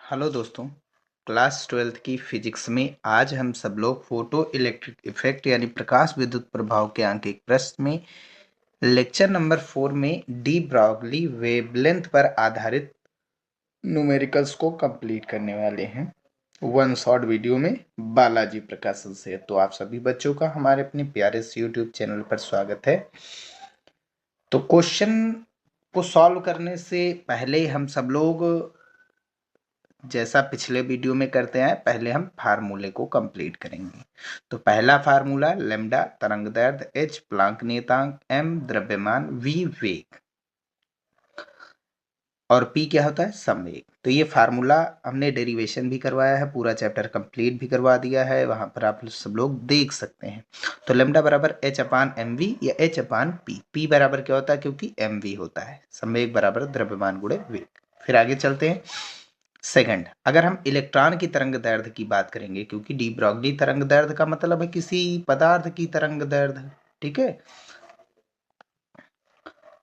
Hello दोस्तों, class 12th की physics में आज हम सब लोग फोटो इलेक्ट्रिक इफेक्ट यानी प्रकाश विद्युत प्रभाव के अंक एक प्रश्न में लेक्चर नंबर 4 में डी ब्रॉगली वेवलेंथ पर आधारित न्यूमेरिकल्स को कंप्लीट करने वाले हैं वन शॉट वीडियो में बालाजी प्रकाशन से। तो आप सभी बच्चों का हमारे अपने प्यारे से यूट्यूब चैनल पर स्वागत है। तो क्वेश्चन को सॉल्व करने से पहले हम सब लोग जैसा पिछले वीडियो में करते हैं, पहले हम फार्मूले को कंप्लीट करेंगे। तो पहला फार्मूला लैम्डा तरंग दैर्ध्य, एच प्लांक नियतांक, एम द्रव्यमान, वी वेग और पी क्या होता है संवेग। तो ये फार्मूला हमने डेरिवेशन भी करवाया है, पूरा चैप्टर कंप्लीट भी करवा दिया है, वहां पर आप सब लोग देख सकते हैं। तो लैम्डा बराबर एच अपान एम वी या एच अपान पी। पी बराबर क्या होता है, क्योंकि एम वी होता है। संवेग बराबर द्रव्यमान गुणे वेग। फिर आगे चलते हैं। सेकंड, अगर हम इलेक्ट्रॉन की तरंग दैर्ध्य की बात करेंगे, क्योंकि डी ब्रॉगली तरंग दैर्ध्य का मतलब है किसी पदार्थ की तरंग दैर्ध्य, ठीक है।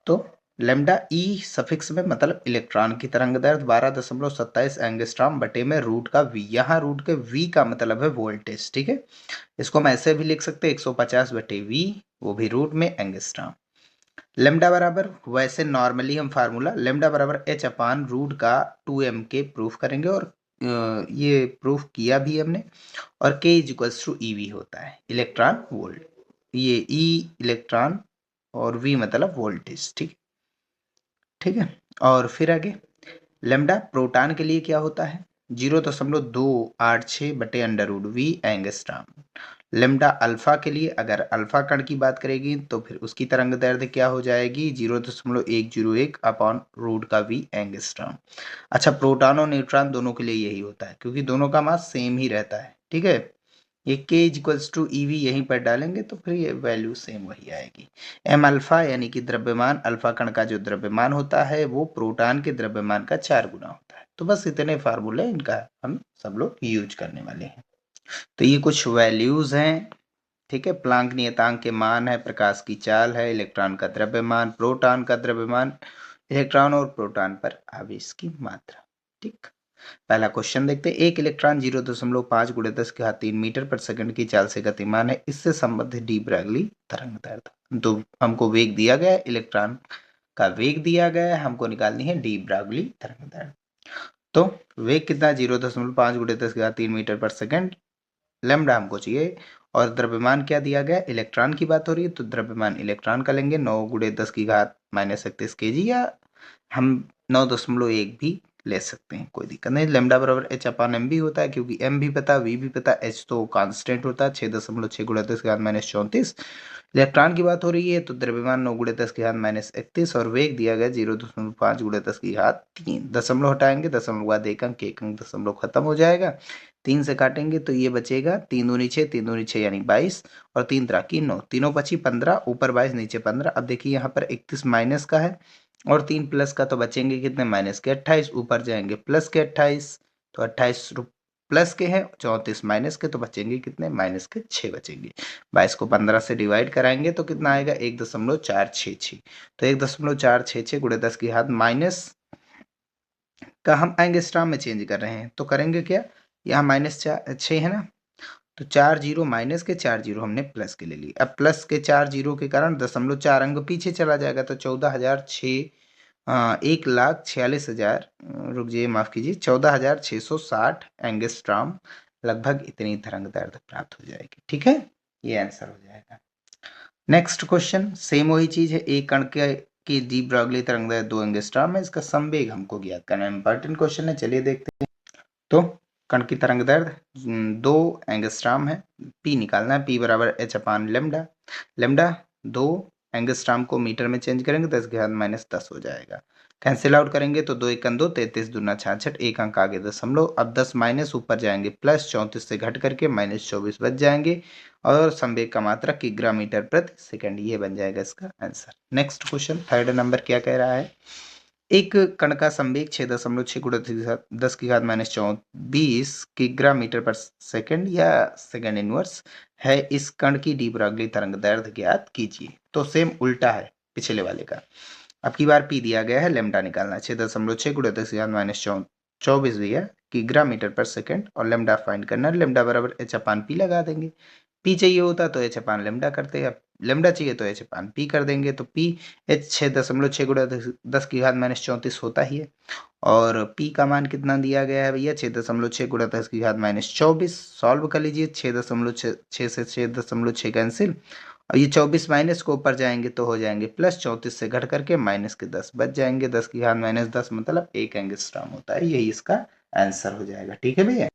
तो लैम्डा ई सफिक्स में मतलब इलेक्ट्रॉन की तरंग दैर्ध्य 12.27 एंगस्ट्रॉम बटे में रूट का वी। यहाँ रूट के वी का मतलब है वोल्टेज, ठीक है। इसको हम ऐसे भी लिख सकते हैं 150 बटे वी, वो भी रूट में एंगस्ट्रॉम। लेमडा बराबर, वैसे नॉर्मली हम फार्मूला लेमडा बराबर एच अपान रूट का 2m के प्रूफ करेंगे और ये प्रूफ किया भी हमने। और k equals to E V होता है, इलेक्ट्रॉन वोल्ट। ये ई इलेक्ट्रॉन और v मतलब वोल्टेज, ठीक है। और फिर आगे लेमडा प्रोटॉन के लिए क्या होता है, 0.286 बटे under root V angstrom. Lambda alpha के लिए, अगर अल्फा कण की बात करेगी तो फिर उसकी तरंग दैर्ध्य क्या हो जाएगी, 0.101 अपॉन रूट का वी एंगस्ट्रॉम। अच्छा, प्रोटॉन और न्यूट्रॉन दोनों के लिए यही होता है, क्योंकि दोनों का मास सेम ही रहता है, ठीक है। ये k equals to E V यहीं पर डालेंगे तो फिर ये वैल्यू सेम वही आएगी। एम अल्फा यानी कि द्रव्यमान, अल्फा कण का जो द्रव्यमान होता है वो प्रोटॉन के द्रव्यमान का 4 गुना होता है। तो बस इतने फार्मूले इनका हम सब लोग यूज करने वाले हैं। तो ये कुछ वैल्यूज हैं, ठीक है। प्लांक नियतांक के मान है, प्रकाश की चाल है, इलेक्ट्रॉन का द्रव्यमान, प्रोटॉन का द्रव्यमान, इलेक्ट्रॉन और प्रोटॉन पर आवेश की मात्रा, ठीक। पहला क्वेश्चन देखते हैं। एक इलेक्ट्रॉन 0.5 × 10⁻³ मीटर पर सेकंड की चाल से गतिमान है, इससे संबंधित डी ब्रॉगली तरंग दैर्ध्य। तो हमको वेग दिया गया है, इलेक्ट्रॉन का वेग दिया गया है, हमको निकालनी है डी ब्रॉगली तरंग दैर्ध्य। तो वेग कितना, 0.5 × 10⁻³ मीटर पर सेकंड, लैम्डा हमको चाहिए। और द्रव्यमान क्या दिया गया, इलेक्ट्रॉन की बात हो रही है तो द्रव्यमान इलेक्ट्रॉन का लेंगे 9 × 10⁻³ kg, या हम 9.1 भी ले सकते हैं, कोई दिक्कत नहीं। लेमडा बराबर एच अपान एम भी होता है, क्योंकि एम भी पता, वी भी पता, एच तो कांस्टेंट होता है 6.6 × 10⁻³ इलेक्ट्रॉन की बात हो रही है तो द्रव्यमान 9 × 10⁻31 और वेग दिया गया 0.5 × 10⁻3। दशमलव हटाएंगे, दशमलव बाद एक अंक दशमलव खत्म हो जाएगा। 3 से काटेंगे तो ये बचेगा 3 दूनी 6, 3 दूनी 6 यानी 22 और 3 त्रिकी 9, तीनों पची 15, ऊपर 22 नीचे 15। अब देखिए यहाँ पर 31 माइनस का है और 3 प्लस का, तो बचेंगे कितने, माइनस के 28, ऊपर जाएंगे प्लस के 28, तो 28 प्लस के हैं, 34 माइनस के, तो बचेंगे कितने, माइनस के 6 बचेंगे। 22 को 15 से डिवाइड कराएंगे तो कितना आएगा, 1.466। तो 1.466 × 10⁻⁻, का हम एंगस्ट्रॉम में चेंज कर रहे हैं, तो करेंगे क्या, यहाँ -6 है ना, तो 4 जीरो माइनस के 4 जीरो हमने प्लस के ले लिए। अब प्लस के 4 जीरो के कारण 0.4 अंक पीछे चला जाएगा, तो 14,006 1,46,000, रुक जाइए माफ कीजिए, 14,660 एंगस्ट्रॉम, लगभग इतनी तरंग दैर्ध्य प्राप्त हो जाएगी, ठीक है। ये आंसर हो जाएगा। नेक्स्ट क्वेश्चन, सेम वही चीज है, एक कण के की डी ब्रॉगली तरंग दैर्ध्य 2 एंगस्ट्रॉम है, इसका संवेग हमको ज्ञात करना है। इंपॉर्टेंट क्वेश्चन है, चलिए देखते हैं। तो कण की तरंग दैर्ध्य 2 एंगस्ट्रॉम है, पी निकालना है, पी बराबर एच अपान लेमडा। लेमडा 2 एंगस्ट्रॉम को मीटर में चेंज करेंगे 10⁻−10 हो जाएगा। कैंसिल आउट करेंगे तो 2 × 2 33 दूना 66, एक अंक आगे दशमलव। अब 10 माइनस ऊपर जाएंगे प्लस, 34 से घट करके -24 बच जाएंगे और संवेग का मात्रक किग्रा मीटर प्रति सेकंड, ये बन जाएगा इसका answer. Next question, third number क्या कह रहा है। एक कण का संवेग 6.6 × 10⁻24 किग्रा मीटर पर सेकंड या सेकंड इनवर्स है, इस कण की डी ब्रॉगली तरंग दैर्ध्य ज्ञात कीजिए। तो सेम उल्टा है पिछले वाले का। अब की बार पी दिया गया है, लेमडा निकालना है, 6.6 × 10⁻24 भी है, किग्रा मीटर पर सेकंड और लेमडा फाइंड करना है। लेमडा बराबर एच अपान पी लगा देंगे। पी चाहिए होता तो एच अपान लेमडा करते, अब लेमडा चाहिए तो एच अपान पी कर देंगे। तो पी एच 6.6 गुणा 10 की घात -34 होता ही है। और पी का मान कितना दिया गया है भैया, 6.6 गुणा 10 की घात -24। सॉल्व कर लीजिए, 6.6 से 6.6 कैंसिल, और ये 24 माइनस को ऊपर जाएंगे तो हो जाएंगे प्लस, 34 से घट करके माइनस के 10 बच जाएंगे, 10 की घात -10 मतलब 1 एंगस्ट्रॉम होता है। यही इसका आंसर हो जाएगा। ठीक है भैया।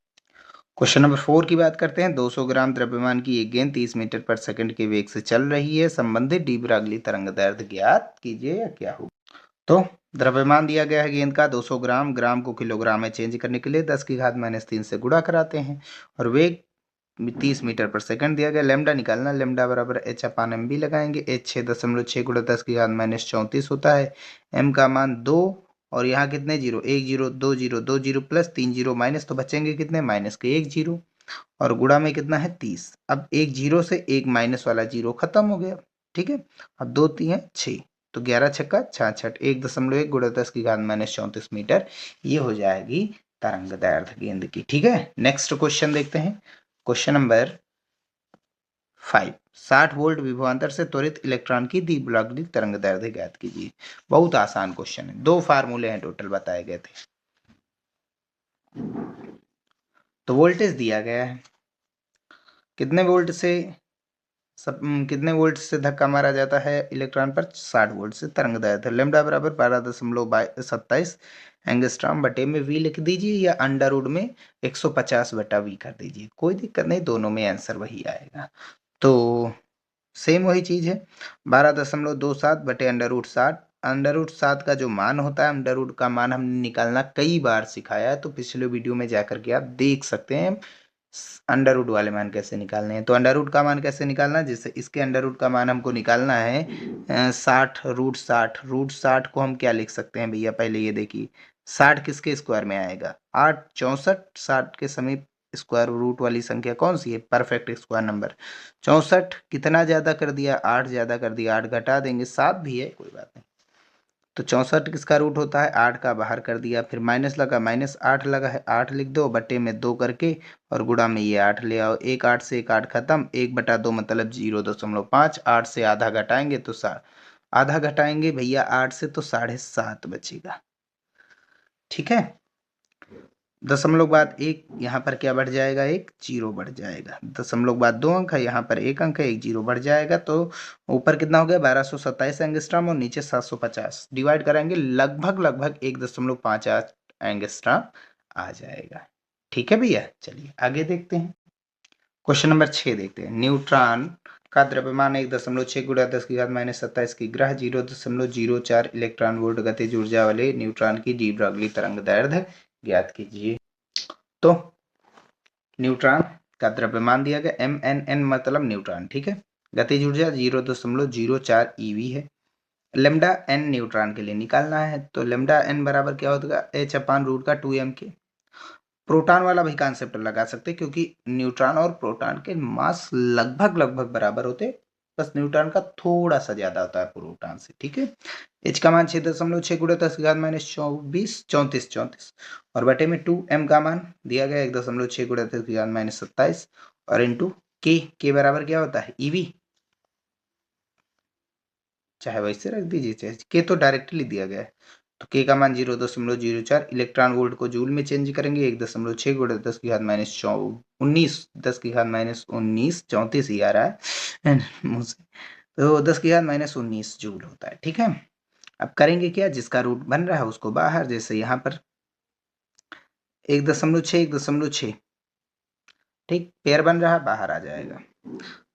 क्वेश्चन नंबर 4 की बात करते हैं। 200 ग्राम द्रव्यमान की एक गेंद 30 मीटर पर सेकंड के वेग से चल रही है, संबंधित डी ब्रागली तरंग दैर्ध्य ज्ञात कीजिए या क्या होगा। तो द्रव्यमान दिया गया है गेंद का 200 ग्राम, ग्राम को किलोग्राम में चेंज करने के लिए 10 की घात -3 से गुणा कराते हैं, और वेग 30 मीटर पर सेकंड दिया गया। लेमडा निकालना, लेमडा बराबर एच अपान एम बी लगाएंगे। एच 6.6 गुणा 10 की घात -34 होता है। एम का मान 2, और यहाँ कितने zero, 1 zero 2 zero 2 zero plus 3 zero minus, तो बचेंगे कितने, माइनस के 1 जीरो, और गुणा में कितना है 30। अब एक जीरो से एक माइनस वाला जीरो खत्म हो गया। ठीक है, अब 2 3 6, तो 11 छक्का 66, 1.1 गुणा 10 की घात -34 मीटर, ये हो जाएगी तरंग दैर्ध्य गेंद की। ठीक है, नेक्स्ट क्वेश्चन देखते हैं। क्वेश्चन नंबर 5, 60 वोल्ट विभवांतर से त्वरित इलेक्ट्रॉन की दी ब्रॉगली तरंग दैर्ध्य ज्ञात कीजिए। बहुत आसान क्वेश्चन है, 2 फार्मूले हैं टोटल बताए गए थे। तो वोल्टेज दिया गया है, कितने वोल्ट से कितने वोल्ट से धक्का मारा जाता है इलेक्ट्रॉन पर, 60 वोल्ट से तरंग दैर्ध्य। लेमडा बराबर 12.27 एंगस्ट्रॉम बटे में वी लिख दीजिए, या अंडर रूट में 150 बटा वी कर दीजिए, कोई दिक्कत नहीं, दोनों में आंसर वही आएगा। तो सेम वही चीज है, 12.27 बटे अंडर रूट 7 का जो मान होता है, अंडर रूट का मान हमने निकालना कई बार सिखाया है, तो पिछले वीडियो में जाकर के आप देख सकते हैं अंडर रूट वाले मान कैसे निकालने हैं। तो अंडर रूट का मान कैसे निकालना है, जैसे इसके अंडर रूट का मान हमको निकालना है 60 रूट 60 को हम क्या लिख सकते हैं भैया, पहले ये देखिए 60 किसके स्क्वायर में आएगा, 8 64, 60 के समीप स्क्वायर रूट वाली संख्या कौन सी है, परफेक्ट स्क्वायर नंबर। 64 कितना ज्यादा कर दिया, 8 ज्यादा कर दिया, 8 घटा देंगे 7 भी है, कोई बात नहीं। तो 64 किसका रूट होता है, 8 का बाहर कर दिया, फिर माइनस लगा, -8 लगा है, 8 लिख दो, बटे में 2 करके, और गुणा में ये 8 ले आओ, एक 8 से एक 8 खत्म, 1/2 मतलब 0.5, 8 से आधा घटाएंगे तो आधा घटाएंगे भैया 8 से तो 7.5 बचेगा। ठीक है, दशमलव बाद एक, यहाँ पर क्या बढ़ जाएगा, एक जीरो बढ़ जाएगा। दशमलव बाद 2 अंक है, यहाँ पर 1 अंक है, एक जीरो बढ़ जाएगा। तो ऊपर कितना हो गया, 1227 एंगस्ट्रॉम, और नीचे 750, डिवाइड कराएंगे लगभग 1.58 एंगस्ट्रॉम आ जाएगा। ठीक है भैया, चलिए आगे देखते हैं। क्वेश्चन नंबर 6 देखते हैं। न्यूट्रॉन का द्रव्यमान 1.6 गुणा 10 की घात -27 की ग्रह 0.04 इलेक्ट्रॉन वोल्ट गतिज ऊर्जा वाले न्यूट्रॉन की डी ब्रॉगली तरंग दैर्ध्य ज्ञात कीजिए। तो न्यूट्रॉन का द्रव्यमान दिया गया MnN मतलब न्यूट्रॉन। ठीक है, गतिज ऊर्जा 0.04 eV है। लेमडा n न्यूट्रॉन के लिए निकालना है, तो लेमडा n बराबर क्या होगा, h अपान रूट का 2m के। प्रोटॉन वाला भी कॉन्सेप्ट लगा सकते, क्योंकि न्यूट्रॉन और प्रोटॉन के मास लगभग लगभग बराबर होते, बस न्यूट्रॉन का थोड़ा सा ज्यादा होता है प्रोटॉन से। ठीक है, एच का मान 6.6 गुणा 10 की घात -34 और बटे में 2m का मान दिया गया 1.6 गुणा 10 की घात -27, और इंटू के बराबर क्या होता है, ईवी, चाहे वैसे रख दीजिए, चाहे के तो डायरेक्टली दिया गया है। तो के का मान 0.04 इलेक्ट्रॉन वोल्ट को जूल में चेंज करेंगे, 1.6 गुणा 10 की घात -19, 10 की घात -19, 34 ही आ रहा है मुंह से, तो 10 की घात -19 जूल होता है। ठीक है, अब करेंगे क्या, जिसका रूट बन रहा है उसको बाहर, जैसे यहाँ पर 1.6 ठीक, पेयर बन रहा है, बाहर आ जाएगा।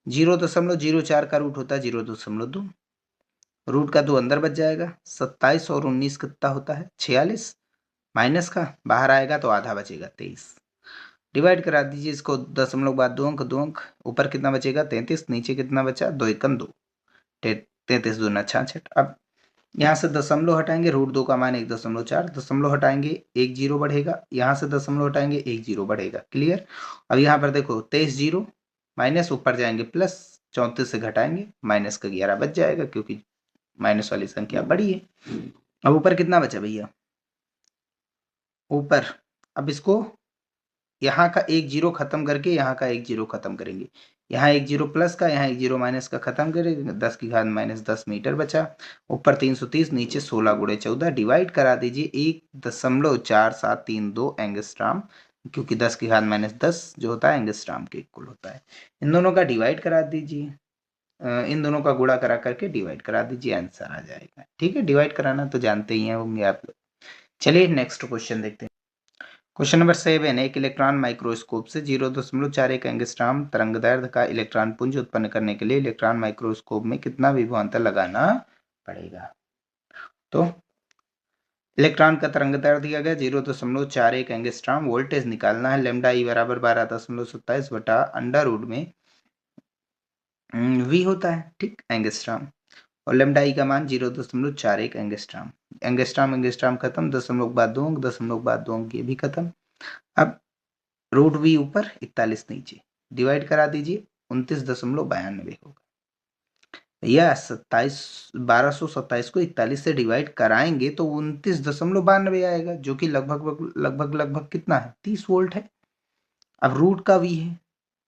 0.04 का रूट होता है 0.2, रूट का 2 अंदर बच जाएगा, 27 और 19 कितना होता है 46, माइनस का बाहर आएगा तो आधा बचेगा 23, डिवाइड करा दीजिए इसको, दशमलव बाद 2 अंक, ऊपर कितना बचेगा 33, नीचे कितना बचा 2 एकम 2, 33 दूना 66। अब यहाँ से दशमलव हटाएंगे, रूट 2 का मान 1.4, दशमलव हटाएंगे 1 जीरो बढ़ेगा, यहाँ से दशमलव हटाएंगे 1 जीरो बढ़ेगा, क्लियर। अब यहाँ पर देखो 23 जीरो माइनस, ऊपर जाएंगे प्लस, 34 से घटाएंगे माइनस का 11 बच जाएगा, क्योंकि माइनस वाली संख्या बड़ी है। अब ऊपर कितना बचा भैया, ऊपर अब इसको यहाँ का एक जीरो खत्म करके यहाँ का एक जीरो खत्म करेंगे, यहाँ एक जीरो प्लस का, यहाँ एक जीरो माइनस का खत्म करेंगे, 10 की घात माइनस 10 मीटर बचा। ऊपर 330, नीचे 16 गुणे 14, डिवाइड करा दीजिए 1.4732 एंगस्ट्राम, क्योंकि 10 की घात माइनस 10 जो होता है एंगस्ट्राम के इक्वल होता है। इन दोनों का डिवाइड करा दीजिए, इन दोनों का गुणा करा करके डिवाइड करा दीजिए, आंसर आ जाएगा। ठीक है, डिवाइड कराना तो जानते ही होंगे आप लोग। चलिए नेक्स्ट क्वेश्चन देखते हैं। क्वेश्चन नंबर 7, एक इलेक्ट्रॉन माइक्रोस्कोप से 0.41 एंगस्ट्राम तरंगदैर्ध्य का इलेक्ट्रॉन पुंज उत्पन्न करने के लिए इलेक्ट्रॉन माइक्रोस्कोप में कितना विभवांतर लगाना पड़ेगा। तो इलेक्ट्रॉन का तरंगदैर्ध्य दिया गया 0.41 एंगस्ट्राम, वोल्टेज निकालना है, लैम्डा ई बराबर 12.27 बटा अंडर रूट में वी होता है, ठीक, एंगस्ट्राम, और लैम्डा ई का मान 0.41 एंगस्ट्राम। एंगस्ट्राम एंगस्ट्राम खत्म, 0.2 अंक, 0.2 अंक ये भी खत्म। अब रूट वी ऊपर 41 नीचे, डिवाइड करा दीजिए, 29.92 होगा। यह 1227 को 41 से डिवाइड कराएंगे तो 29.92 आएगा, जो कि लगभग लगभग लगभग कितना है, 30 वोल्ट है। अब रूट का वी है,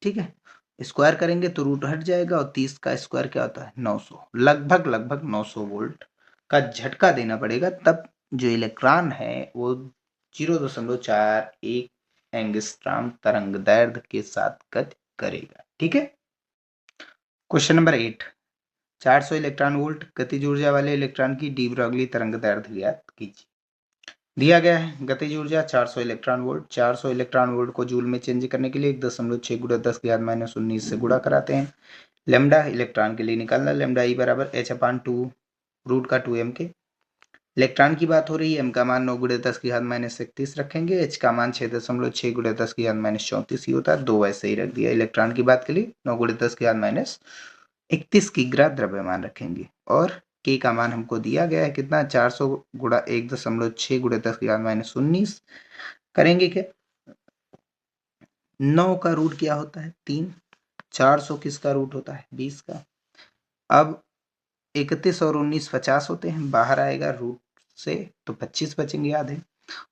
ठीक है, स्क्वायर करेंगे तो रूट हट जाएगा, और 30 का स्क्वायर क्या होता है, 900, लगभग लगभग 900 वोल्ट का झटका देना पड़ेगा, तब जो इलेक्ट्रॉन है वो 0.41 एंगस्ट्राम तरंगदैर्ध्य के साथ गति करेगा। ठीक है, क्वेश्चन नंबर 8, 400 इलेक्ट्रॉन वोल्ट गतिज ऊर्जा वाले इलेक्ट्रॉन की डी ब्रॉगली तरंगदैर्ध्य ज्ञात कीजिए। दिया गया है गतिज ऊर्जा 400 इलेक्ट्रॉन वोल्ट, 400 इलेक्ट्रॉन वोल्ट को जूल में चेंज करने के लिए 1.6 गुणा 10 की घात माइनस 19 से गुणा कराते हैं। लेमडा इलेक्ट्रॉन के लिए निकालना, लेमडा ई बराबर h/2 रूट का 2m के। इलेक्ट्रॉन की बात हो रही है, m का मान 9 गुणे 10 की घात माइनस 31 रखेंगे, h का मान 6.6 गुणे 10 की घात माइनस 34 ही होता है, 2 वैसे ही रख दिया। इलेक्ट्रॉन की बात के लिए 9 गुणे 10 की घात माइनस 31 की ग्रा द्रव्यमान रखेंगे, और k का मान हमको दिया गया है कितना, 400 गुणा 1.6 गुणे 10 की घात माइनस 19 करेंगे क्या, 9 का रूट क्या होता है 3, 400 किसका रूट होता है 20 का। अब 31 और 19 50 होते हैं, बाहर आएगा रूट से तो 25 बचेंगे आधे,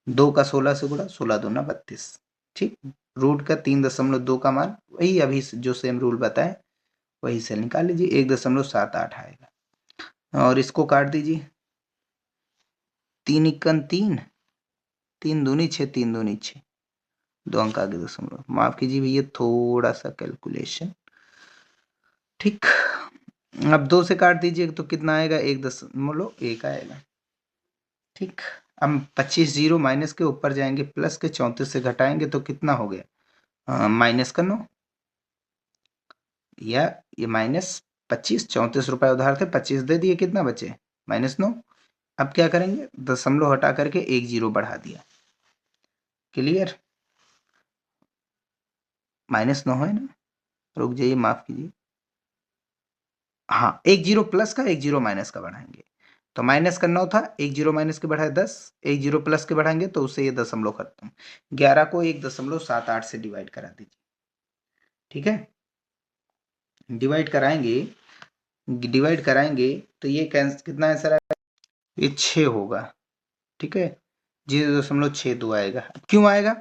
2 का 16 से गुणा, 16 दूना 32, ठीक, रूट का 3.2 का मान वही अभी जो सेम रूल बताए वही से निकाल लीजिए, 1.78 आएगा, और इसको काट दीजिए, 3 इक्कन 3, 3 दूनी 6, 3 दूनी 6, 2 अंक आगे दशमलव, माफ कीजिए भैया थोड़ा सा कैलकुलेशन, ठीक। अब 2 से काट दीजिए तो कितना आएगा, 1.1 आएगा, ठीक। अब 25 जीरो माइनस के ऊपर जाएंगे, प्लस के 34 से घटाएंगे तो कितना हो गया, माइनस का 9, या ये माइनस 25, 34 रुपए उधार थे, 25 दे दिए, कितना बचे -9। अब क्या करेंगे, दशमलव हटा करके 1 जीरो बढ़ा दिया, क्लियर, -9 है ना, रुक जाइए माफ कीजिए, हाँ 1 जीरो प्लस का 1 जीरो माइनस का बढ़ाएंगे, तो माइनस का 9 था, 1 जीरो माइनस के बढ़ाए 10, 1 जीरो प्लस के बढ़ाएंगे तो उससे ये दशमलव खत्म, 11 को 1.78 से डिवाइड करा दीजिए, ठीक है, डिवाइड कराएंगे तो ये कितना आंसर आएगा, ये 6 होगा, ठीक है, 0.62 आएगा। क्यों आएगा,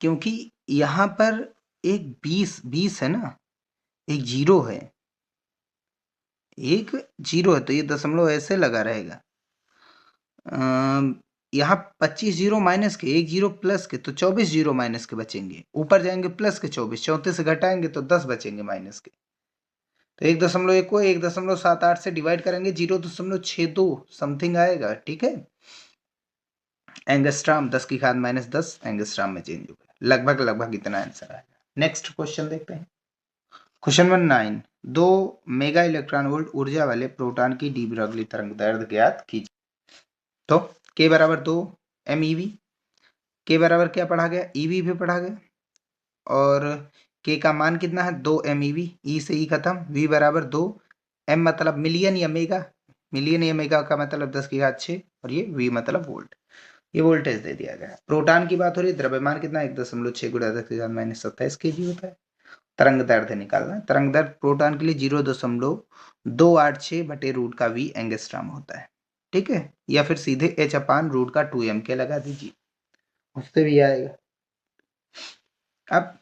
क्योंकि यहाँ पर एक 20 है ना, एक जीरो है, एक जीरो है, तो ये दशमलव ऐसे लगा रहेगा, यहाँ 25 जीरो माइनस के, 1 जीरो प्लस के, तो 24 जीरो माइनस के बचेंगे, ऊपर जाएंगे प्लस के 24, 34 से घटाएंगे तो 10 बचेंगे माइनस के, तो 1.1 को 1.78 से डिवाइड करेंगे, 0.62 समथिंग आएगा, ठीक है, एंगस्ट्राम 10 की घात माइनस 10 एंगस्ट्राम में चेंज हो गया, लगभग लगभग इतना आंसर आएगा। नेक्स्ट क्वेश्चन देखते हैं, question number 9, 2 mega electron volt ऊर्जा वाले प्रोटॉन की डी ब्रॉगली तरंगदैर्ध्य ज्ञात कीजिए। तो k बराबर 2 MeV, k बराबर क्या पढ़ा गया, EV भी पढ़ा गया, और k का मान कितना है 2 MeV, E से E खत्म, V बराबर 2, M मतलब मिलियन या मेगा, मिलियन या मेगा का मतलब 10 की घात 6, और ये V मतलब वोल्ट, ये वोल्टेज दे दिया गया। प्रोटॉन की बात हो रही है, द्रव्यमान कितना 1.6 गुणा 10 की घात माइनस 27 kg होता है। तरंगदैर्ध्य निकालना, तरंगदैर्ध्य प्रोटॉन के लिए 0.286 बटे रूट का V एंगस्ट्राम होता है, ठीक है, या फिर सीधे h/रूट का 2m के लगा दीजिए, उससे भी आएगा। अब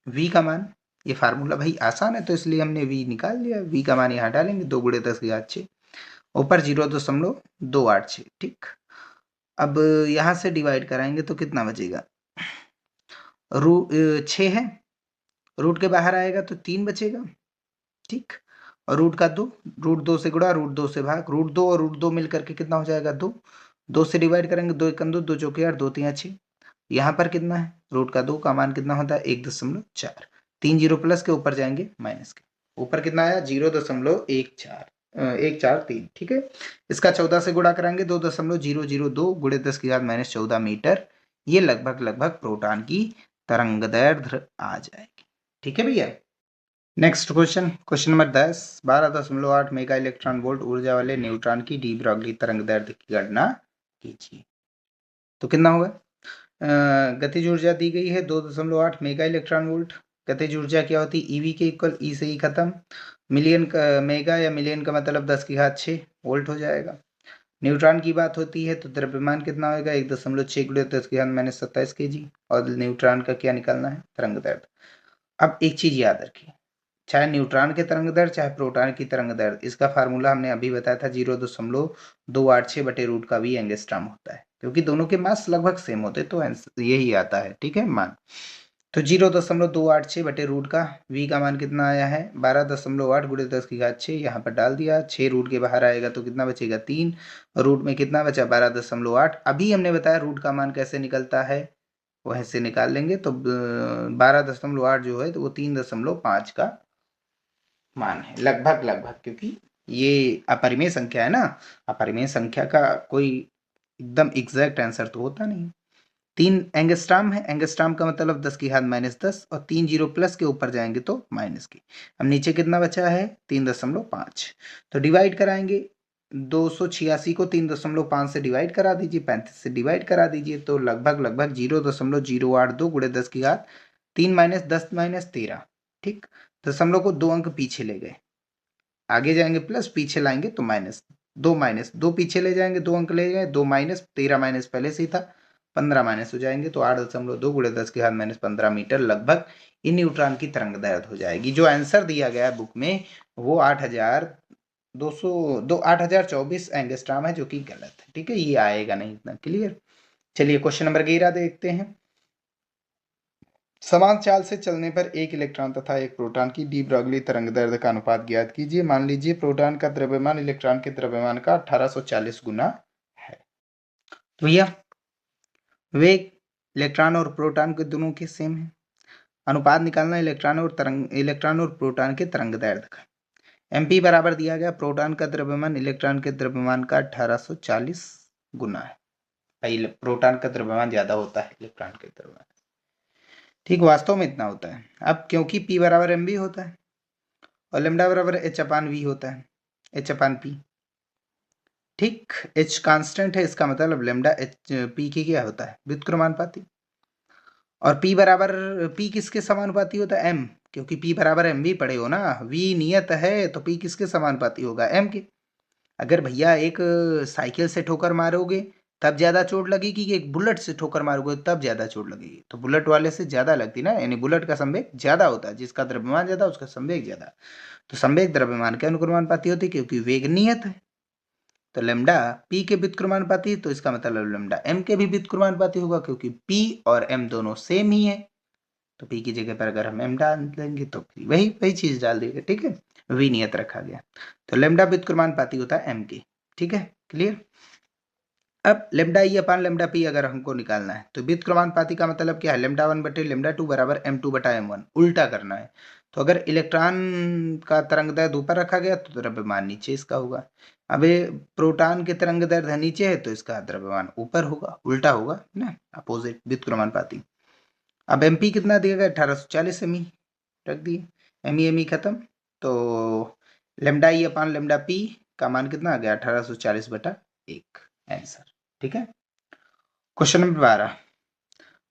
v का मान, ये फार्मूला भाई आसान है तो इसलिए हमने v निकाल लिया। v का मान यहाँ डालेंगे, 2 × 10⁶, ऊपर 0.286, ठीक। अब यहाँ से डिवाइड कराएंगे तो कितना बचेगा, 6 है, रूट के बाहर आएगा तो 3 बचेगा, ठीक। और रूट 2 से गुणा, रूट 2 से भाग, रूट 2 और रूट 2 मिल करके कितना हो जाएगा, 2। 2 से डिवाइड करेंगे, 2 × 2, 2 चौके 8, 2 × 3 = 6। यहाँ पर कितना है, रूट 2 का मान कितना होता है, 1.4। 3 जीरो प्लस के ऊपर जाएंगे माइनस के, ऊपर कितना आया, 0.143, ठीक है। इसका 14 से गुणा कराएंगे, 2.002 × 10⁻14 मीटर। ये लगभग प्रोटॉन की तरंग दैर्ध्य आ जाएगी, ठीक है भैया। Next question number 10, 12.8 mega electron volt ऊर्जा वाले न्यूट्रॉन की डी ब्रॉगली तरंग दैर्ध्य की गणना कीजिए। तो कितना होगा, गतिज ऊर्जा दी गई है 2.8 मेगा इलेक्ट्रॉन वोल्ट। गतिज ऊर्जा क्या होती है, ईवी के इक्वल, ई से ही खत्म, मिलियन का मेगा या मिलियन का मतलब 10⁶ वोल्ट हो जाएगा। न्यूट्रॉन की बात होती है तो द्रव्यमान कितना होगा, 1.6 × 10⁻27 kg। और न्यूट्रॉन का क्या निकालना है, तरंग दैर्ध्य। अब एक चीज याद रखिए, चाहे न्यूट्रॉन के तरंग दैर्ध्य चाहे प्रोटॉन की तरंग दैर्ध्य, इसका फार्मूला हमने अभी बताया था, 0.286/√v एंगस्ट्रॉम होता है, क्योंकि दोनों के मास लगभग सेम होते तो यही आता है, ठीक है मान। तो 0.286 का v का मान कितना आया है, 12.8 × 10⁶, यहाँ पर डाल दिया, 6 रूट के बाहर आएगा तो कितना बचेगा, 3, रूट में कितना बचा, 12.8। अभी हमने बताया रूट का मान कैसे निकलता है, वो ऐसे निकाल लेंगे तो 12.8 जो है तो वो 3.5 का मान है, लगभग, क्योंकि ये अपरिमेय संख्या है ना, अपरिमेय संख्या का कोई एकदम एग्जैक्ट आंसर तो होता नहीं। 3 एंगस्ट्रॉम है, एंगस्ट्रॉम का मतलब 10⁻−10, और 3 जीरो प्लस के ऊपर जाएंगे तो माइनस के। अब नीचे कितना बचा है, 3.5। तो डिवाइड कराएंगे, 286 को 3.5 से डिवाइड करा दीजिए, 35 से डिवाइड करा दीजिए, तो लगभग 0.082 × 10⁻3 -10 - 13, ठीक। दशमलव को 2 अंक पीछे ले गए, आगे जाएंगे प्लस, पीछे लाएंगे तो माइनस 2 पीछे ले जाएंगे, 2 अंक ले गए, 2 माइनस, 13 माइनस पहले से ही था, 15 माइनस हो जाएंगे, तो 8.2 × 10⁻15 मीटर लगभग इन न्यूट्रॉन की तरंग दैर्ध्य हो जाएगी। जो आंसर दिया गया बुक में वो 8,024 एंगस्ट्रॉम है, जो कि गलत है, ठीक है, ये आएगा नहीं इतना, क्लियर। चलिए क्वेश्चन नंबर 11 देखते हैं। समान चाल से चलने पर एक इलेक्ट्रॉन तथा एक प्रोटॉन की डी ब्रॉगली तरंग दैर्ध्य का अनुपात ज्ञात कीजिए। मान लीजिए प्रोटॉन का द्रव्यमान इलेक्ट्रॉन के द्रव्यमान का 1840 गुना है। तो भैया वे इलेक्ट्रॉन और प्रोटॉन के दोनों के सेम है, अनुपात निकालना इलेक्ट्रॉन और प्रोटॉन के तरंग दैर्ध्य का। एमपी बराबर दिया गया, प्रोटॉन का द्रव्यमान इलेक्ट्रॉन के द्रव्यमान का 1840 गुना है। भाई प्रोटॉन का द्रव्यमान ज्यादा होता है इलेक्ट्रॉन के द्रव्यमान, ठीक, वास्तव में इतना होता है। अब क्योंकि P बराबर mv होता है और लैम्डा बराबर h/v होता है, h/p, ठीक। h कांस्टेंट है, इसका मतलब लैम्डा p की क्या होता है, व्युत्क्रमानुपाती। और p किसके समानुपाती होता है, m, क्योंकि p बराबर mv पढ़े हो ना, v नियत है तो p किसके समानुपाती होगा, m के। अगर भैया एक साइकिल से ठोकर मारोगे तब ज्यादा चोट लगेगी कि एक बुलेट से ठोकर मारोगे तब ज्यादा चोट लगेगी, तो बुलेट वाले से ज्यादा लगती ना, यानी बुलेट का संवेग ज्यादा होता है, जिसका द्रव्यमान ज्यादा उसका संवेग ज्यादा। तो संवेग द्रव्यमान के अनुक्रमानुपाती होती है, क्योंकि वेग नियत है। तो लैम्डा p के व्युत्क्रमानुपाती, तो इसका मतलब लैम्डा m के भी व्युत्क्रमानुपाती होगा, क्योंकि p और m दोनों सेम ही है। तो p की जगह पर अगर हम m डाल देंगे तो वही चीज डाल देंगे, ठीक है, v नियत रखा गया। तो लैम्डा व्युत्क्रमानुपाती होता है m के, ठीक है, क्लियर। अब लैम्डा ई अपान लैम्डा पी अगर हमको निकालना है तो व्युत्क्रमानुपाती का मतलब क्या है, λ1/λ2 बराबर m2/m1, उल्टा करना है। तो अगर इलेक्ट्रॉन का तरंग दैर्ध्य ऊपर रखा गया तो द्रव्यमान नीचे इसका होगा। अब प्रोटॉन के तरंग दैर्ध्य नीचे है तो इसका द्रव्यमान ऊपर होगा, उल्टा होगा ना, अपोजिट, व्युत्क्रमानुपाती। अब एमपी कितना दिया गया, 1840 एमई रख दिए, एमई खत्म। तो लैम्डा ई अपान लैम्डा पी का मान कितना आ गया, 1840/1 आंसर, ठीक है। क्वेश्चन नंबर 12,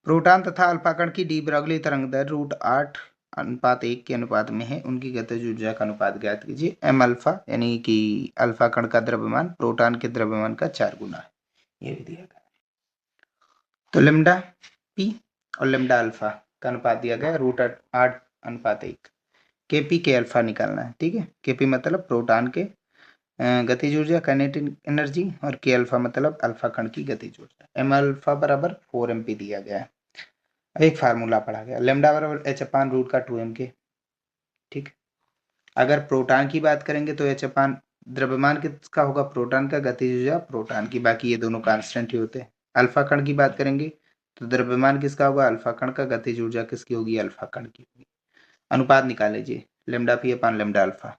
प्रोटॉन तथा अल्फा कण की डी ब्रॉगली तरंग दैर्ध्य √8:1 के अनुपात में है, उनकी गतिज ऊर्जा का अनुपात ज्ञात कीजिए। एम अल्फा यानी कि अल्फा कण का द्रव्यमान प्रोटॉन के द्रव्यमान का 4 गुना है, ये भी दिया गया। तो लैम्डा पी और लेमडा अल्फा का अनुपात दिया गया √8:1। केपी के अल्फा निकालना है, ठीक है। केपी मतलब प्रोटॉन के गतिज ऊर्जा काइनेटिक एनर्जी, और के अल्फा मतलब अल्फा कण की गतिज ऊर्जा। एम अल्फा बराबर 4 mp दिया गया है। अब एक फार्मूला पढ़ा गया, लेमडा बराबर h/√2m के, ठीक। अगर प्रोटॉन की बात करेंगे तो h/, द्रव्यमान किसका होगा, प्रोटॉन का, गतिज ऊर्जा प्रोटॉन की, बाकी ये दोनों कांस्टेंट ही होते हैं। अल्फा कण की बात करेंगे तो द्रव्यमान किसका होगा, अल्फा कण का, गतिज ऊर्जा किसकी होगी, अल्फा कण की होगी। अनुपात निकाल लीजिए, lambda P upon lambda alpha.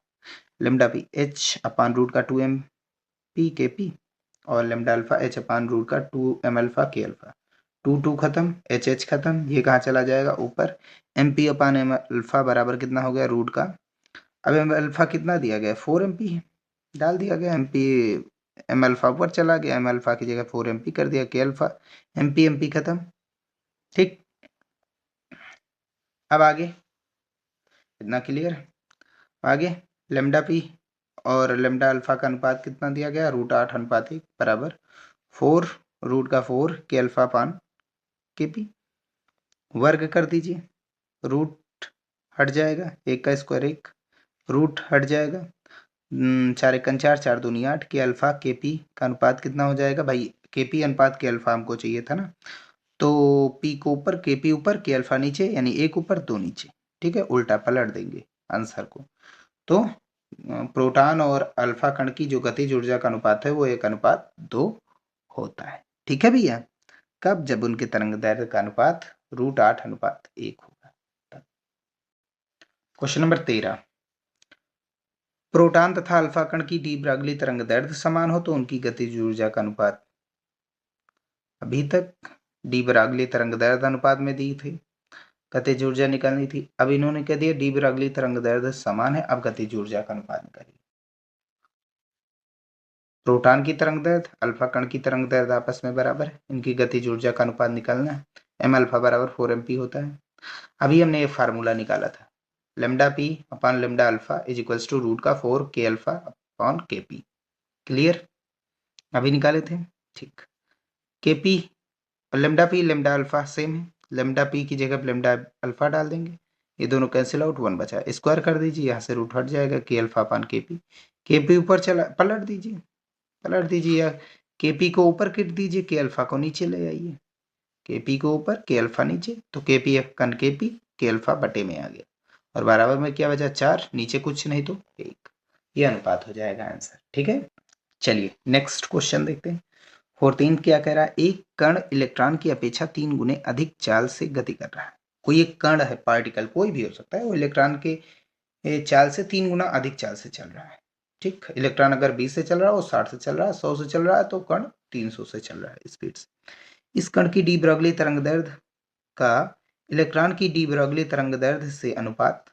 Lambda P h/√2m p के पी और लेमडा अल्फा h/√2m अल्फा के अल्फा। 2 खत्म, h खत्म, ये कहाँ चला जाएगा, ऊपर। mp अपान m अल्फा बराबर कितना हो गया, रूट का। अब m अल्फा कितना दिया गया, 4 mp डाल दिया गया। mp m अल्फा ऊपर चला गया, m अल्फा की जगह 4 mp कर दिया, के अल्फा। mp खत्म, ठीक। अब आगे इतना क्लियर। आगे लेमडा पी और लेमडा अल्फा का अनुपात कितना दिया गया, √8:1 बराबर 4 √4 के अल्फा पान के पी। वर्ग कर दीजिए, रूट हट जाएगा, 1 का स्क्वायर 1, रूट हट जाएगा, 4 × 4, 4 दूनी 8 के अल्फा के पी का अनुपात कितना हो जाएगा भाई, के पी अनुपात के अल्फा हमको चाहिए था ना, तो पी को ऊपर, के पी ऊपर, के अल्फा नीचे, यानी 1 ऊपर 2 नीचे, ठीक है। उल्टा पलट देंगे आंसर को, तो प्रोटॉन और अल्फा कण की जो गतिज ऊर्जा का अनुपात है वो 1:2 होता है, ठीक है भैया। कब, जब उनके तरंग दैर्ध्य का अनुपात √8:1 होगा। क्वेश्चन नंबर 13, प्रोटॉन तथा अल्फा कण की डी ब्रागली तरंग दैर्ध्य समान हो तो उनकी गतिज ऊर्जा का अनुपात। अभी तक डी ब्रागली तरंग दैर्ध्य अनुपात में दी थी, गतिज ऊर्जा निकालनी थी। अब इन्होंने कह दिया डी ब्रागली तरंग दैर्ध्य समान है, अब गतिज ऊर्जा का अनुपात निकालिए। प्रोटॉन की तरंग दैर्ध्य, अल्फा कण की तरंग दैर्ध्य आपस में बराबर है, इनकी गतिज ऊर्जा का अनुपात निकालना है। m अल्फा बराबर 4mp होता है। अभी हमने ये फार्मूला निकाला था, lambda P upon lambda alpha is equals to √4 K alpha upon K P. Clear, अभी निकाले थे, ठीक। के पी और lambda P lambda alpha same है, लेमडा पी की जगह लेमडा अल्फा डाल देंगे, ये दोनों कैंसिल आउट, 1 बचा, स्क्वायर कर दीजिए, यहाँ से रूट हट जाएगा, के अल्फा अपान के पी ऊपर चला, पलट दीजिए या केपी को ऊपर किट दीजिए, के अल्फा को नीचे ले आइए, केपी को ऊपर, के अल्फा नीचे, तो केपी कन केपी, के अल्फा बटे में आ गया, और बराबर में क्या बचा, 4, नीचे कुछ नहीं तो 1, ये अनुपात हो जाएगा आंसर, ठीक है। चलिए नेक्स्ट क्वेश्चन देखते हैं। 14 क्या कह रहा है, एक कण इलेक्ट्रॉन की अपेक्षा 3 गुने अधिक चाल से गति कर रहा है। कोई एक कण है, पार्टिकल कोई भी हो सकता है, वो इलेक्ट्रॉन के चाल से 3 गुना अधिक चाल से चल रहा है, ठीक। इलेक्ट्रॉन अगर 20 से चल रहा है, वो 60 से चल रहा है, 100 से चल रहा है, तो कण 300 से चल रहा है स्पीड से। इस कण की डी ब्रोगली तरंग दैर्ध्य का इलेक्ट्रॉन की डी ब्रोगली तरंग दैर्ध्य से अनुपात।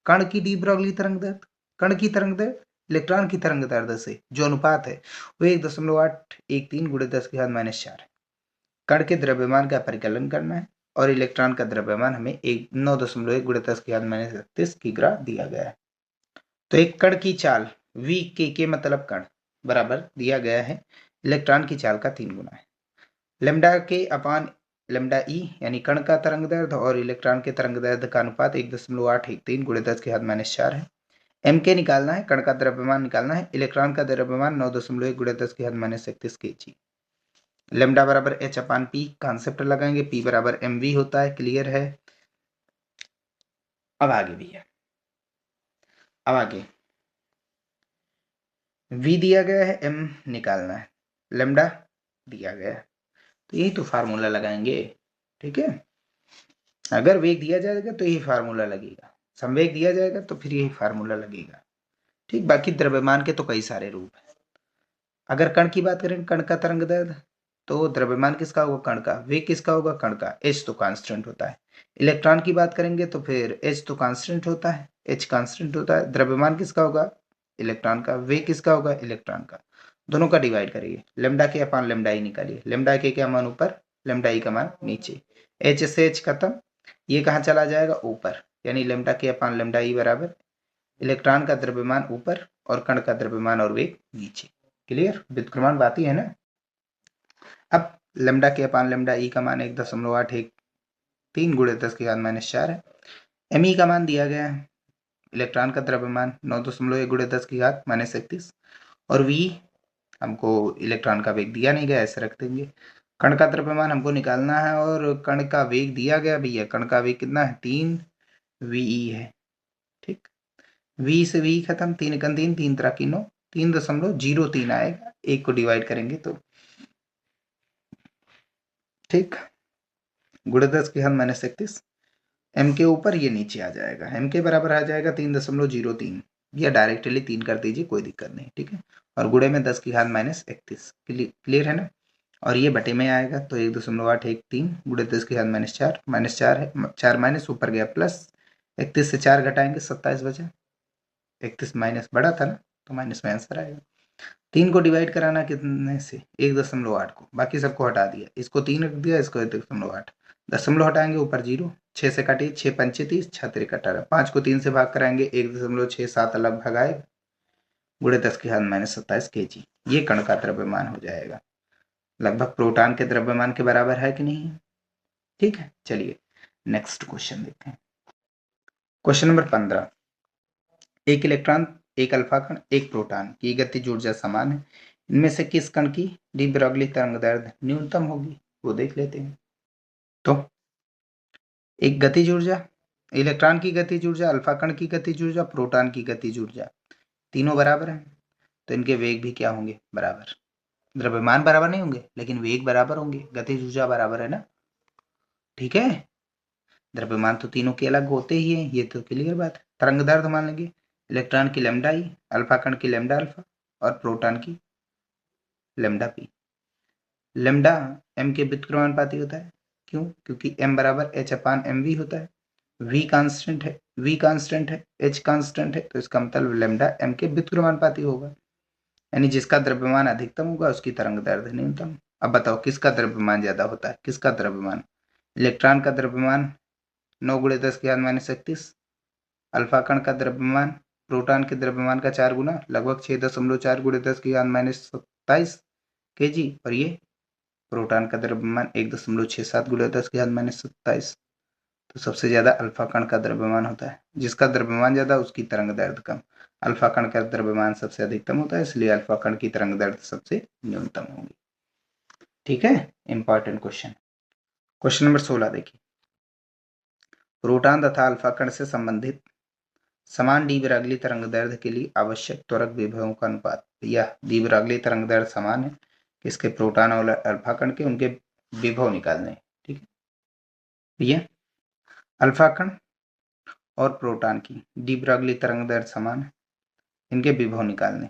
कण की डी ब्रोगली तरंग दैर्ध्य, कण की तरंग दैर्ध्य इलेक्ट्रॉन की तरंग दैर्ध्य से जो अनुपात है वो 1.813 × 10⁻⁴ है। कण के द्रव्यमान का परिकलन करना है, और इलेक्ट्रॉन का द्रव्यमान हमें 9.1 × 10⁻36 किग्रा दिया गया है। तो एक कण की चाल v के मतलब कण बराबर दिया गया है, इलेक्ट्रॉन की चाल का 3 गुना है। लेमडा के अपान लेमडा ई यानी कण का तरंग दैर्ध्य और इलेक्ट्रॉन के तरंग दैर्ध्य का अनुपात 1.813 × 10⁻⁴ है। एम के निकालना है, कण का द्रव्यमान निकालना है, इलेक्ट्रॉन का द्रव्यमान 9.1 × 10⁻36 kg। लेमडा बराबर h अपान पी, कॉन्सेप्ट लगाएंगे, पी बराबर mv होता है, क्लियर है। अब आगे भैया, अब आगे v दिया गया है, m निकालना है, लेमडा दिया गया है, तो यही तो फार्मूला लगाएंगे, ठीक है। अगर वेग दिया जाएगा तो यही फार्मूला लगेगा, संवेग दिया जाएगा तो फिर यही फार्मूला लगेगा, ठीक। बाकी द्रव्यमान के तो कई सारे रूप हैं। अगर कण की बात करें, कण का तरंग दैर्ध्य, तो द्रव्यमान किसका होगा, कण का, वेग किसका होगा, कण का, h तो कांस्टेंट होता है। इलेक्ट्रॉन की बात करेंगे तो फिर h तो कांस्टेंट होता है, h कांस्टेंट होता है। द्रव्यमान किसका होगा, इलेक्ट्रॉन का, वेग किसका होगा, इलेक्ट्रॉन का। दोनों का डिवाइड करिए, लेमडा के अपान लेमडा ई निकालिए, लेमडा के क्या मान ऊपर, लेमडा ई का मान नीचे, h से h खत्म, ये कहाँ चला जाएगा, ऊपर, यानी लेमडा के अपान लेमडा ई बराबर इलेक्ट्रॉन का द्रव्यमान ऊपर और कण का द्रव्यमान और वेग नीचे। क्लियर, व्युत्क्रमण बात ही है ना। अब लेमडा के अपान लेमडा ई का मान 1.813 3 गुणे 10⁻⁻⁴ है। एमई का मान दिया गया है, इलेक्ट्रॉन का द्रव्यमान 9.1 गुणे 10⁻31 और वी हमको इलेक्ट्रॉन का वेग दिया नहीं गया, ऐसे रख देंगे। कण का द्रव्यमान हमको निकालना है और कण का वेग दिया गया भैया, कण का वेग कितना है 3 वी है। ठीक, वी से वी खत्म, 3 एकम 3, 3 त्रिक 9, 3.03 आएगा, एक को डिवाइड करेंगे तो। ठीक, गुणे 10⁻31 एम के ऊपर ये नीचे आ जाएगा, एम के बराबर आ जाएगा 3.03, या डायरेक्टली 3 कर दीजिए, कोई दिक्कत नहीं। ठीक है, और गुणे में 10⁻31 क्लियर है ना। और ये बटे में आएगा तो 1.813 गुणे 10⁻⁴, -4 है, 4 माइनस ऊपर गया प्लस, 31 से 4 घटाएंगे 27 बचा, 31 माइनस बड़ा था ना तो माइनस में आंसर आएगा। 3 को डिवाइड कराना कितने से, 1.8 को, बाकी सबको हटा दिया, इसको 3 रख दिया, इसको 1.8, दशमलव हटाएंगे ऊपर 0, 6 से काटिए, 6 पंचे 30, 6 तिरिक 18, 5 को 3 से भाग कराएंगे 1.67 अलग भगाएगा, गुणे 10⁻27 kg। ये कण का द्रव्यमान हो जाएगा, लगभग प्रोटॉन के द्रव्यमान के बराबर है कि नहीं। ठीक है, चलिए नेक्स्ट क्वेश्चन देखते हैं। क्वेश्चन नंबर 15, एक इलेक्ट्रॉन, एक अल्फा कण, एक प्रोटॉन की गतिज ऊर्जा समान है, इनमें से किस कण की डी ब्रॉगली तरंगदैर्ध्य न्यूनतम होगी, वो देख लेते हैं। तो एक गतिज ऊर्जा, इलेक्ट्रॉन की गतिज ऊर्जा, अल्फा कण की गतिज ऊर्जा, प्रोटॉन की गतिज ऊर्जा, तीनों बराबर हैं, तो इनके वेग भी क्या होंगे, बराबर। द्रव्यमान बराबर नहीं होंगे लेकिन वेग बराबर होंगे, गतिज ऊर्जा बराबर है ना। ठीक है, द्रव्यमान तो तीनों के अलग होते ही हैं, ये तो क्लियर बात है। तरंगदैर्ध्य मान लेंगे, इलेक्ट्रॉन की लैम्डा ई, अल्फा कण की लैम्डा अल्फा और प्रोटॉन की लैम्डा पी। लैम्डा एम के व्युत्क्रमानुपाती होता है, क्यों, क्योंकि एम बराबर एच अपान एम वी होता है, वी कांस्टेंट है, वी कांस्टेंट है, एच कांस्टेंट है, तो इसका मतलब लैम्डा एम के व्युत्क्रमानुपाती होगा, यानी जिसका द्रव्यमान अधिकतम होगा उसकी तरंगदैर्ध्य न्यूनतम। अब बताओ किसका द्रव्यमान ज्यादा होता है, किसका द्रव्यमान, इलेक्ट्रॉन का द्रव्यमान 9 गुणे 10⁻31, अल्फा कण का द्रव्यमान प्रोटॉन के द्रव्यमान का 4 गुना, लगभग 6.4 गुणे 10⁻27 kg, और ये प्रोटॉन का द्रव्यमान 1.67 गुणे 10⁻27। तो सबसे ज्यादा अल्फा कण का द्रव्यमान होता है, जिसका द्रव्यमान ज्यादा उसकी तरंगदैर्ध्य कम, अल्फा कण का द्रव्यमान सबसे अधिकतम होता है, इसलिए अल्फा कण की तरंगदैर्ध्य सबसे न्यूनतम होगी। ठीक है, इंपॉर्टेंट क्वेश्चन। क्वेश्चन नंबर 16 देखिए, प्रोटॉन तथा अल्फा कण से संबंधित समान डी ब्रॉगली तरंगदैर्ध्य के लिए आवश्यक त्वरक विभवों का अनुपात। यह डी ब्रॉगली तरंगदैर्ध्य समान है किसके, प्रोटॉन और अल्फा कण के, उनके विभव निकालने। ठीक है, ये अल्फा कण और प्रोटॉन की डी ब्रॉगली तरंगदैर्ध्य समान है, इनके विभव निकालने,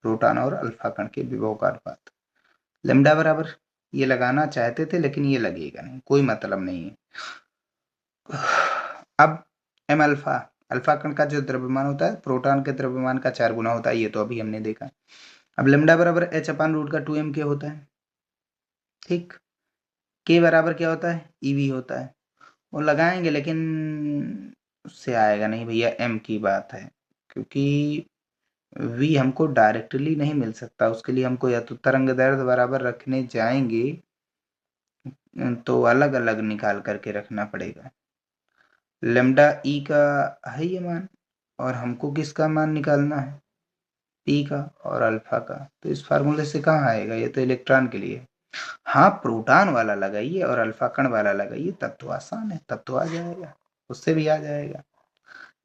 प्रोटॉन और अल्फा कण के विभव का अनुपात। लैम्डा बराबर ये लगाना चाहते थे लेकिन ये लगेगा नहीं, कोई मतलब नहीं है। अब एम अल्फा, अल्फा कण का जो द्रव्यमान होता है प्रोटॉन के द्रव्यमान का 4 गुना होता है, ये तो अभी हमने देखा। अब लैम्डा बराबर एच अपान रूट का 2m के होता है। ठीक, के बराबर क्या होता है, ईवी होता है, वो लगाएंगे लेकिन उससे आएगा नहीं भैया, एम की बात है, क्योंकि वी हमको डायरेक्टली नहीं मिल सकता, उसके लिए हमको या तो तरंगदैर्ध्य बराबर रखने जाएंगे तो अलग अलग निकाल करके रखना पड़ेगा। लेमडा ई का है ये मान, और हमको किसका मान निकालना है, पी का और अल्फा का, तो इस फार्मूले से कहाँ आएगा, ये तो इलेक्ट्रॉन के लिए। हाँ, प्रोटॉन वाला लगाइए और अल्फा कण वाला लगाइए, तब तो आसान है, तब तो आ जाएगा, उससे भी आ जाएगा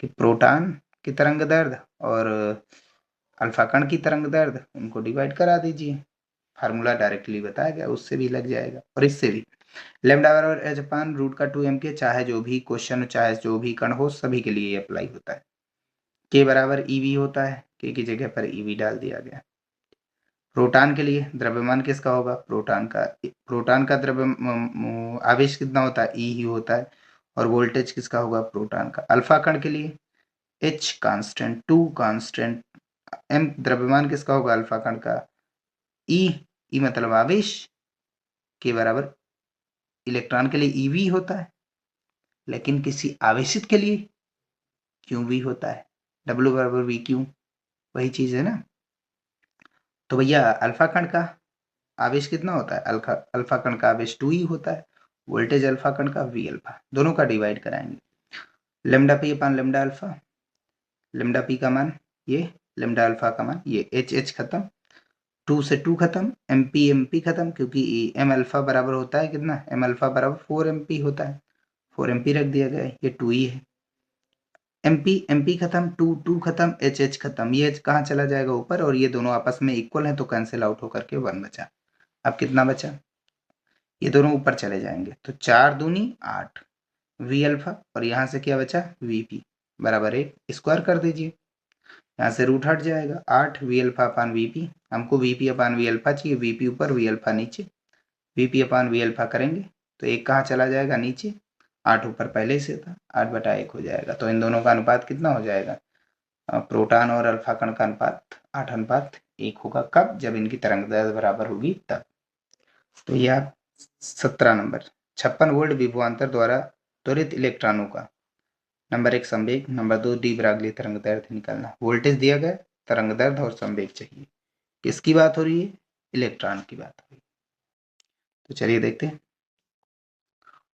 कि प्रोटॉन की तरंगदैर्ध्य और अल्फा कण की तरंगदैर्ध्य उनको डिवाइड करा दीजिए, फार्मूला डायरेक्टली बताया गया, उससे भी लग जाएगा और इससे भी। लैम्डा बराबर एच अपान रूट का 2m के, चाहे जो भी क्वेश्चन चाहे जो भी कण हो सभी के लिए अप्लाई होता है। के बराबर ईवी होता है, के की जगह पर ईवी डाल दिया गया। प्रोटॉन के लिए द्रव्यमान किसका होगा, प्रोटॉन का द्रव्य आवेश कितना होता है, ई ही होता है, और वोल्टेज किसका होगा, प्रोटॉन का। अल्फा कण के लिए एच कांस्टेंट, 2 कांस्टेंट, एम द्रव्यमान किसका होगा, अल्फा कण का, ई मतलब आवेश, के बराबर इलेक्ट्रॉन के लिए ईवी होता है, लेकिन किसी आवेशित के लिए क्यू वी होता है, डब्ल्यू बराबर वी क्यू, वही चीज है ना। तो भैया अल्फा कण का आवेश कितना होता है, अल्फा कण का आवेश 2 ही होता है, वोल्टेज अल्फा कण का वी अल्फा, दोनों का डिवाइड कराएंगे। Lambda P upon lambda alpha, lambda P का मान ये, लेमडा अल्फा का मान ये, एच एच खत्म, 2 से 2 खत्म, एम पी खत्म, क्योंकि एम अल्फा बराबर होता है कितना, एम अल्फा बराबर 4 एम पी होता है, 4 एम पी रख दिया गया है, ये 2 ही है। एम पी खत्म, 2 2 खत्म, एच एच खत्म, ये कहाँ चला जाएगा ऊपर, और ये दोनों आपस में इक्वल है तो कैंसिल आउट होकर के 1 बचा। अब कितना बचा, ये दोनों ऊपर चले जाएंगे तो 4 दूनी 8 वी अल्फा, और यहाँ से क्या बचा वी पी बराबर 1, स्क्वायर कर दीजिए, यहाँ से रूट हट जाएगा, 8 V alpha upon V P, हमको V P upon V alpha चाहिए, वी पी ऊपर वी अल्फा नीचे, V P upon V alpha करेंगे तो एक कहाँ चला जाएगा नीचे, 8 ऊपर पहले से था, 8/1 हो जाएगा। तो इन दोनों का अनुपात कितना हो जाएगा, प्रोटॉन और अल्फा कण का अनुपात 8:1 होगा। कब, जब इनकी तरंग दैर्ध्य बराबर होगी तब। तो यह 17 नंबर, 56 वोल्ट विभवांतर द्वारा त्वरित इलेक्ट्रॉनों का नंबर 1 संवेग, नंबर 2 डी ब्रागली तरंग दैर्ध्य निकालना। वोल्टेज दिया गया, तरंग दैर्ध्य और संवेग चाहिए। किसकी बात हो रही है, इलेक्ट्रॉन की बात हो रही है। तो चलिए देखते हैं,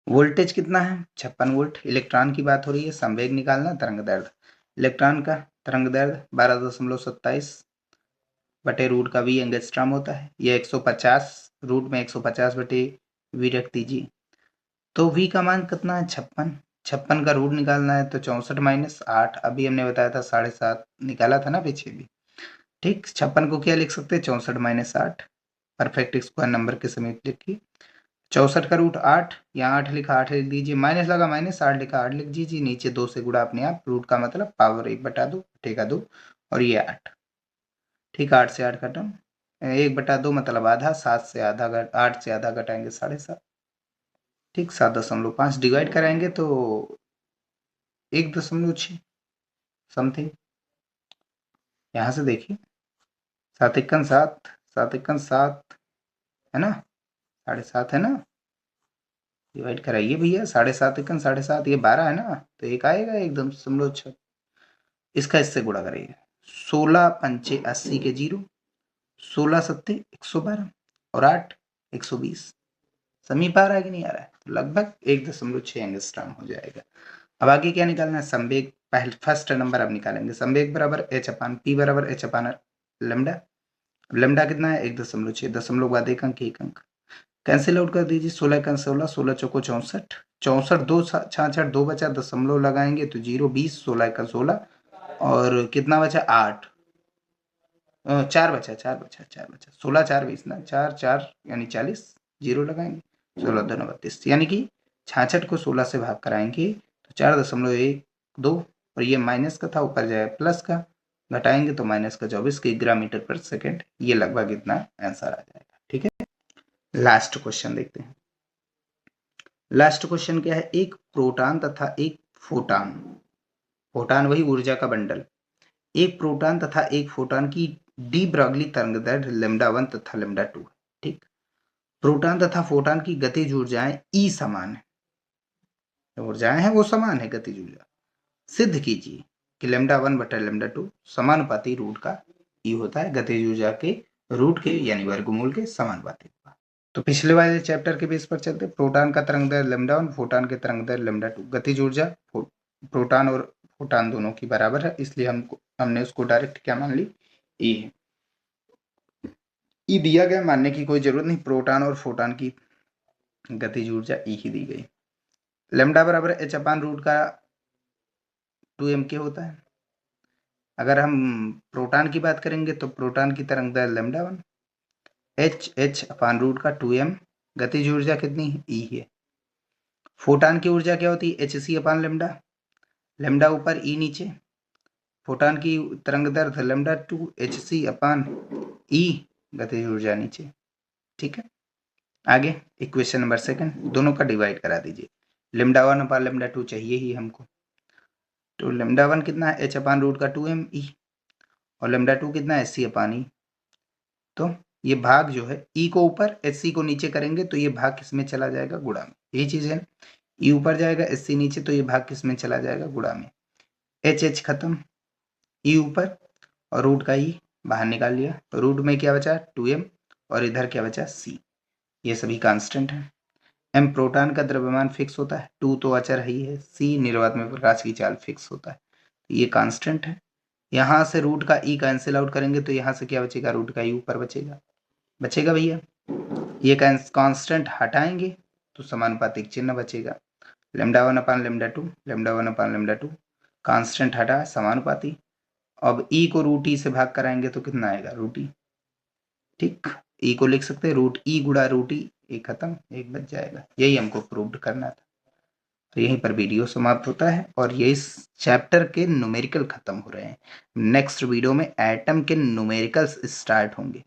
वोल्टेज कितना है 56 वोल्ट, इलेक्ट्रॉन की बात हो रही है, संवेग निकालना, तरंग दैर्ध्य। इलेक्ट्रॉन का तरंग दैर्ध्य 12.27 बटे रूट का वी एंगस्ट्रॉम होता है, ये 150 रूट में 150 बटे वी रख दीजिए, तो वी का मान कितना है 56, 56 का रूट निकालना है तो 64-8, अभी हमने बताया था 7.5 निकाला था ना पीछे भी, ठीक। 56 को क्या लिख सकते हैं 64-8, परफेक्ट स्क्वायर नंबर के समीप लिखिए, 64 का रूट 8, यहाँ 8 लिखा 8 लिख दीजिए, माइनस लगा माइनस, 8 लिखा 8 लिख दीजिए, नीचे 2 से गुणा अपने आप, रूट का मतलब पावर 1/2 बटेगा 2, और ये 8, ठीक, 8 से 8 खत्म, 1/2 मतलब आधा, 7 से आधा 8 से आधा घटाएंगे 7.5, ठीक, 7.5 डिवाइड कराएंगे तो 1.6 समथिंग, यहाँ से देखिए 7 × 7, 7 × 7 है ना, 7.5 है ना, डिवाइड कराइए भैया, 7.5 × 7.5 ये 12 है ना, तो एक आएगा 1.6, इसका इससे गुणा करिए, 16 पंचे 80 के 0, 16 सत्ते 112 और 8 120, समीप आ रहा है कि नहीं आ रहा है, तो लगभग 1.6 एंगस्ट्रॉम हो जाएगा। अब आगे क्या निकालना है, संवेग, पहले फर्स्ट नंबर अब निकालेंगे, संवेग बराबर एच अपान पी बराबर एच अपान लेमडा, लेमडा कितना है 1.6, दशमलव बाद 1 अंक 1 अंक, कैंसिल आउट कर दीजिए, 16 × 16, 16 चौको 64, 64 2 66 2 बचा, दशमलव लगाएंगे तो 0 20, 16 × 16 और कितना बचा 8, 4 बचा 16 4 20 ना, 4 4 यानी 40, 0 लगाएंगे, 16 2 32, यानी कि 66 को 16 से भाग कराएंगे तो 4.12, और ये माइनस का था, ऊपर जाए प्लस का, घटाएंगे तो माइनस का 24 किग्रा मीटर पर सेकेंड, ये लगभग इतना आंसर आ जाएगा, ठीक है। लास्ट क्वेश्चन देखते हैं, लास्ट क्वेश्चन क्या है, एक प्रोटॉन तथा एक फोटॉन, फोटॉन वही ऊर्जा का बंडल, एक प्रोटॉन तथा एक फोटॉन की डी ब्रॉगली तरंगदैर्घ्य λ1 तथा λ2 है, ठीक। प्रोटॉन तथा फोटॉन की गतिज ऊर्जाएं ई समान है, ऊर्जाएं हैं वो समान है गतिज ऊर्जा, सिद्ध कीजिए कि λ1 बटा λ2 समानुपाती रूट का ई होता है, गतिज ऊर्जा के रूट के यानी वर्गमूल के समानुपाती होगा। तो पिछले वाले चैप्टर के बेस पर चलते, प्रोटॉन का तरंगदैर्घ्य λ1, फोटॉन के तरंगदैर्घ्य λ2, गतिज ऊर्जा प्रोटॉन और फोटॉन दोनों की बराबर है, इसलिए हमने उसको डायरेक्ट क्या मान ली, ई है। ई दिया गया, मानने की कोई जरूरत नहीं, प्रोटॉन और फोटॉन की गतिज ऊर्जा ई ही दी गई। लेमडा बराबर एच अपान रूट का 2m के होता है। अगर हम प्रोटॉन की बात करेंगे तो प्रोटॉन की तरंगदैर्घ्य λ1, एच अपान रूट का 2m, गतिज ऊर्जा कितनी ई है। फोटॉन की ऊर्जा क्या होती है, hc अपान लेमडा, लेमडा ऊपर ई नीचे, फोटॉन की तरंगदैर्घ्य λ2 hc अपान ई, गतिज ऊर्जा नीचे, ठीक है। आगे इक्वेशन नंबर सेकंड, दोनों का डिवाइड करा दीजिए, λ1 अपान λ2 चाहिए ही हमको, तो λ1 कितना है h अपान रूट का 2m ई, और λ2 कितना है hc अपान ई, तो ये भाग जो है ई को ऊपर hc को नीचे करेंगे तो ये भाग किसमें चला जाएगा, गुणा में, यही चीज है, ई ऊपर जाएगा hc नीचे तो ये भाग किसमें चला जाएगा, गुणा में, h खत्म, ई ऊपर और रूट का ई बाहर निकाल लिया, तो रूट में क्या बचा 2m और इधर क्या बचा c, ये सभी कांस्टेंट है। एम प्रोटॉन का द्रव्यमान फिक्स होता है, 2 तो अचर ही है, सी निर्वात में प्रकाश की चाल फिक्स होता है, ये कांस्टेंट है। यहाँ से रूट का ई कैंसिल आउट करेंगे तो यहाँ से क्या बचेगा, रूट का ई ऊपर बचेगा भैया। ये कांस्टेंट हटाएंगे तो समानुपातिक चिन्ह बचेगा, लेमडा 1 अपान लेमडा 2, लेमडा 1 अपान लेमडा 2, कांस्टेंट हटा समानुपाती। अब ई को रूट ई से भाग कराएंगे तो कितना आएगा, रूट ई। ठीक, ई को लिख सकते हैं रूट ई गुणा रूट ई, एक खत्म, एक बच जाएगा। यही हमको प्रूव करना था। तो यहीं पर वीडियो समाप्त होता है और ये इस चैप्टर के न्यूमेरिकल खत्म हो रहे हैं। नेक्स्ट वीडियो में एटम के न्यूमेरिकल्स स्टार्ट होंगे।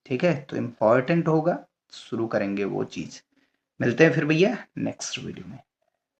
ठीक है, तो इम्पॉर्टेंट होगा, शुरू करेंगे वो चीज़। मिलते हैं फिर भैया नेक्स्ट वीडियो में।